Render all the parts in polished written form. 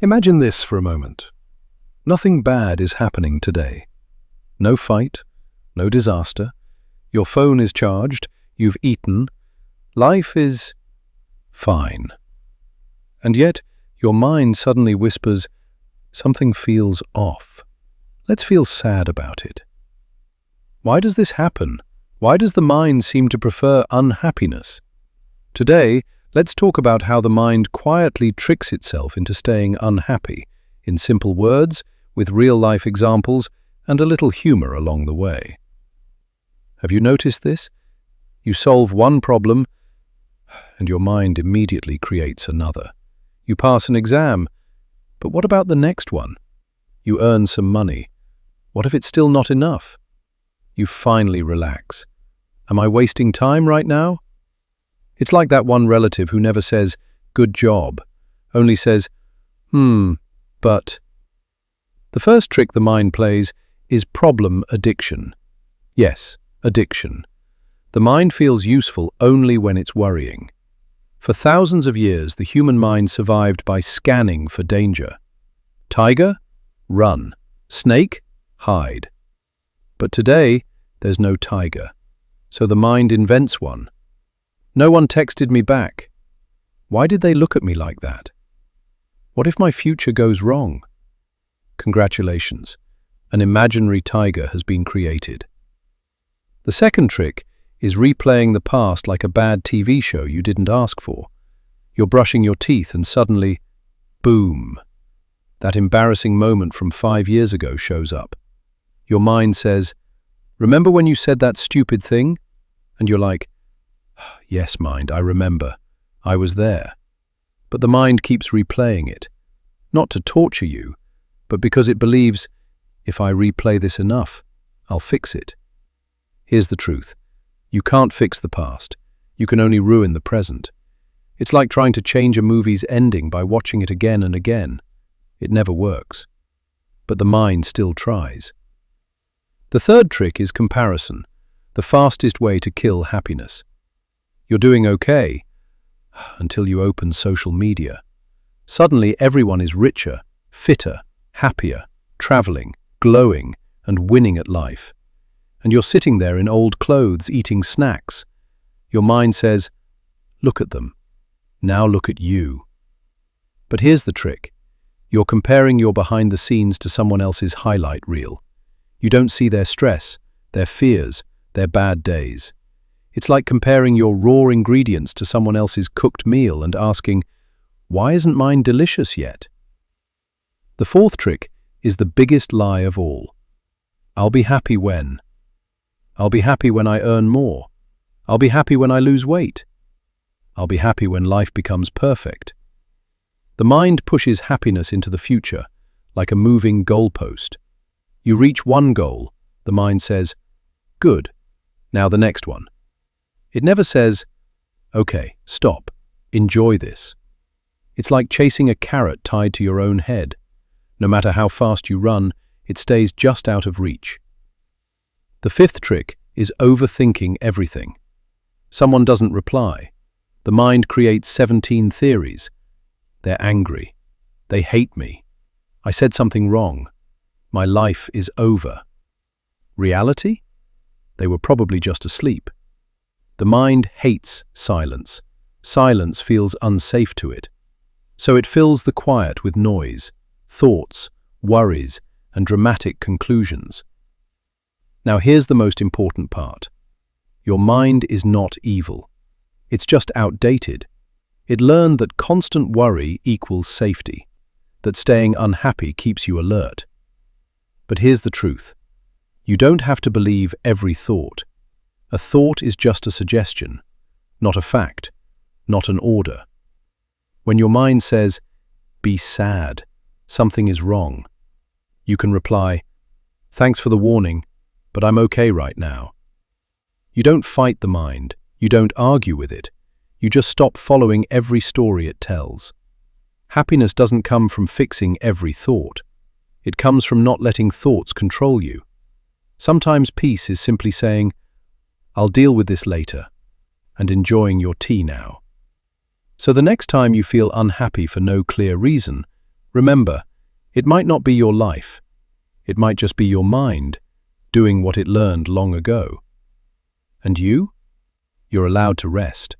Imagine this for a moment. Nothing bad is happening today. No fight, no disaster. Your phone is charged, you've eaten. Life is fine. And yet, your mind suddenly whispers, something feels off. Let's feel sad about it. Why does this happen? Why does the mind seem to prefer unhappiness? Today, let's talk about how the mind quietly tricks itself into staying unhappy, in simple words, with real-life examples, and a little humor along the way. Have you noticed this? You solve one problem, and your mind immediately creates another. You pass an exam, but what about the next one? You earn some money. What if it's still not enough? You finally relax. Am I wasting time right now? It's like that one relative who never says, good job, only says, but. The first trick the mind plays is problem addiction. Yes, addiction. The mind feels useful only when it's worrying. For thousands of years, the human mind survived by scanning for danger. Tiger? Run. Snake? Hide. But today, there's no tiger. So the mind invents one. No one texted me back. Why did they look at me like that? What if my future goes wrong? Congratulations, an imaginary tiger has been created. The second trick is replaying the past like a bad TV show you didn't ask for. You're brushing your teeth and suddenly, boom, that embarrassing moment from 5 years ago shows up. Your mind says, remember when you said that stupid thing? And you're like, yes, mind, I remember. I was there. But the mind keeps replaying it, not to torture you, but because it believes, if I replay this enough, I'll fix it. Here's the truth. You can't fix the past. You can only ruin the present. It's like trying to change a movie's ending by watching it again and again. It never works. But the mind still tries. The third trick is comparison, the fastest way to kill happiness. You're doing okay until you open social media. Suddenly everyone is richer, fitter, happier, traveling, glowing, and winning at life. And you're sitting there in old clothes eating snacks. Your mind says, look at them. Now look at you. But here's the trick. You're comparing your behind the scenes to someone else's highlight reel. You don't see their stress, their fears, their bad days. It's like comparing your raw ingredients to someone else's cooked meal and asking, why isn't mine delicious yet? The fourth trick is the biggest lie of all. I'll be happy when. I'll be happy when I earn more. I'll be happy when I lose weight. I'll be happy when life becomes perfect. The mind pushes happiness into the future, like a moving goalpost. You reach one goal, the mind says, good, now the next one. It never says, okay, stop, enjoy this. It's like chasing a carrot tied to your own head. No matter how fast you run, it stays just out of reach. The fifth trick is overthinking everything. Someone doesn't reply. The mind creates 17 theories. They're angry. They hate me. I said something wrong. My life is over. Reality? They were probably just asleep. The mind hates silence. Silence feels unsafe to it. So it fills the quiet with noise, thoughts, worries, and dramatic conclusions. Now here's the most important part. Your mind is not evil. It's just outdated. It learned that constant worry equals safety, that staying unhappy keeps you alert. But here's the truth. You don't have to believe every thought. A thought is just a suggestion, not a fact, not an order. When your mind says, be sad, something is wrong, you can reply, thanks for the warning, but I'm okay right now. You don't fight the mind, you don't argue with it, you just stop following every story it tells. Happiness doesn't come from fixing every thought. It comes from not letting thoughts control you. Sometimes peace is simply saying, I'll deal with this later, and enjoying your tea now. So the next time you feel unhappy for no clear reason, Remember, it might not be your life. It might just be your mind doing what it learned long ago. And you? You're allowed to rest.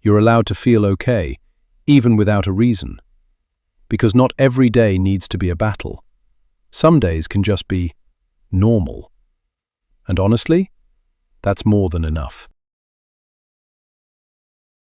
You're allowed to feel okay, even without a reason. Because not every day needs to be a battle. Some days can just be normal. And honestly, that's more than enough.